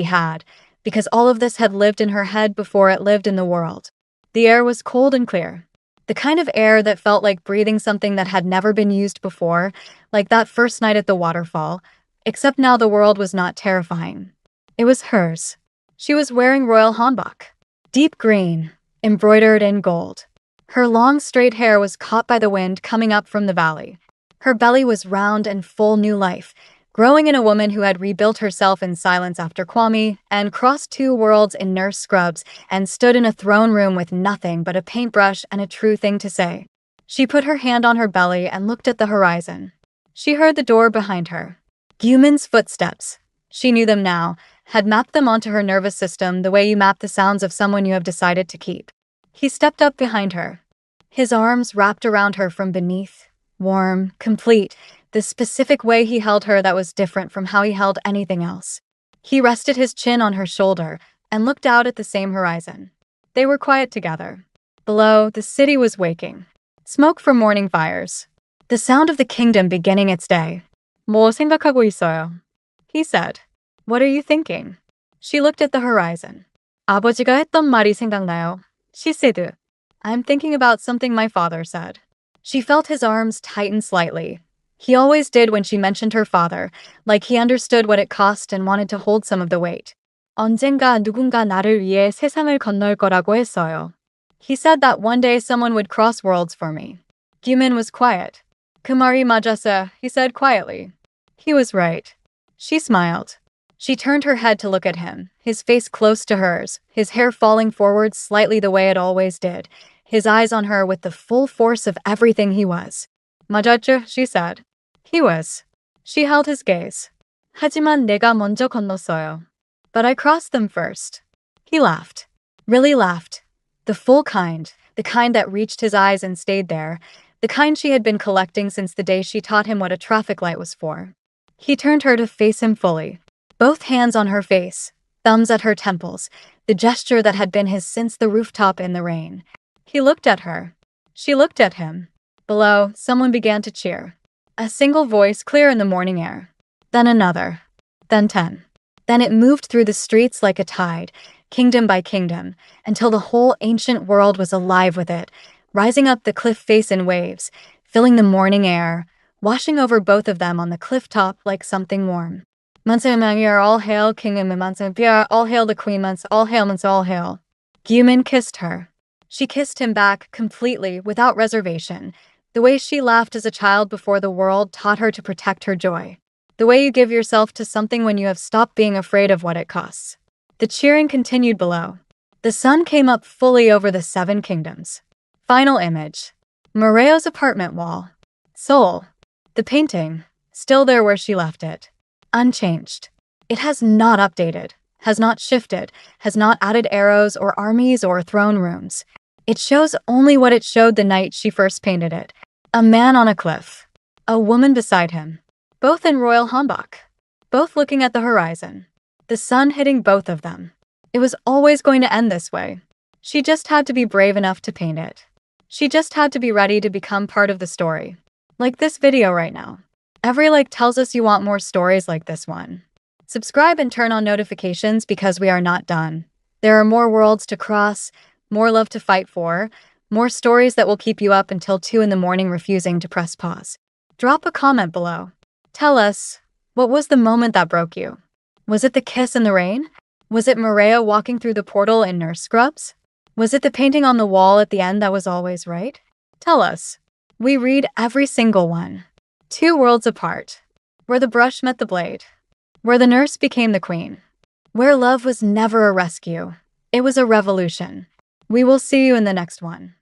all of this had lived in her head before it lived in the world. The air was cold and clear. The kind of air that felt like breathing something that had never been used before, like that first night at the waterfall, except now the world was not terrifying. It was hers. She was wearing royal hanbok, deep green, embroidered in gold. Her long straight hair was caught by the wind coming up from the valley. Her belly was round and full new life, growing in a woman who had rebuilt herself in silence after Kwame and crossed 2 worlds in nurse scrubs and stood in a throne room with nothing but a paintbrush and a true thing to say. She put her hand on her belly and looked at the horizon. She heard the door behind her. Guman's footsteps. She knew them now, had mapped them onto her nervous system the way you map the sounds of someone you have decided to keep. He stepped up behind her. His arms wrapped around her from beneath. Warm, complete, the specific way he held her that was different from how he held anything else. He rested his chin on her shoulder and looked out at the same horizon. They were quiet together. Below, the city was waking. Smoke from morning fires. The sound of the kingdom beginning its day. 뭐 생각하고 있어요? He said. What are you thinking? She looked at the horizon. 아버지가 했던 말이 생각나요. She said. I'm thinking about something my father said. She felt his arms tighten slightly. He always did when she mentioned her father, like he understood what it cost and wanted to hold some of the weight. 언젠가 누군가 나를 위해 세상을 건널 거라고 했어요. He said that one day someone would cross worlds for me. Guman was quiet. 그 말이 맞았어, he said quietly. He was right. She smiled. She turned her head to look at him, his face close to hers, his hair falling forward slightly the way it always did, his eyes on her with the full force of everything he was. 맞았죠, she said. He was. She held his gaze. 하지만 내가 먼저 건넜어요. But I crossed them first. He laughed. Really laughed. The full kind, the kind that reached his eyes and stayed there, the kind she had been collecting since the day she taught him what a traffic light was for. He turned her to face him fully. Both hands on her face, thumbs at her temples, the gesture that had been his since the rooftop in the rain. He looked at her. She looked at him. Below, someone began to cheer. A single voice clear in the morning air. Then another. Then 10. Then it moved through the streets like a tide, kingdom by kingdom, until the whole ancient world was alive with it, rising up the cliff face in waves, filling the morning air, washing over both of them on the cliff top like something warm. Mansa all hail King and Mansa all hail the Queen Mansa, all hail Mansa, all hail. Guman kissed her. She kissed him back completely, without reservation. The way she laughed as a child before the world taught her to protect her joy. The way you give yourself to something when you have stopped being afraid of what it costs. The cheering continued below. The sun came up fully over the 7 kingdoms. Final image. Moreo's apartment wall. Seoul. The painting. Still there where she left it. Unchanged. It has not updated, has not shifted, has not added arrows or armies or throne rooms. It shows only what it showed the night she first painted it. A man on a cliff. A woman beside him. Both in royal hanbok. Both looking at the horizon. The sun hitting both of them. It was always going to end this way. She just had to be brave enough to paint it. She just had to be ready to become part of the story. Like this video right now. Every like tells us you want more stories like this one. Subscribe and turn on notifications because we are not done. There are more worlds to cross, more love to fight for, more stories that will keep you up until 2 in the morning refusing to press pause. Drop a comment below. Tell us, what was the moment that broke you? Was it the kiss in the rain? Was it Maria walking through the portal in nurse scrubs? Was it the painting on the wall at the end that was always right? Tell us. We read every single one. 2 worlds apart. Where the brush met the blade. Where the nurse became the queen. Where love was never a rescue. It was a revolution. We will see you in the next one.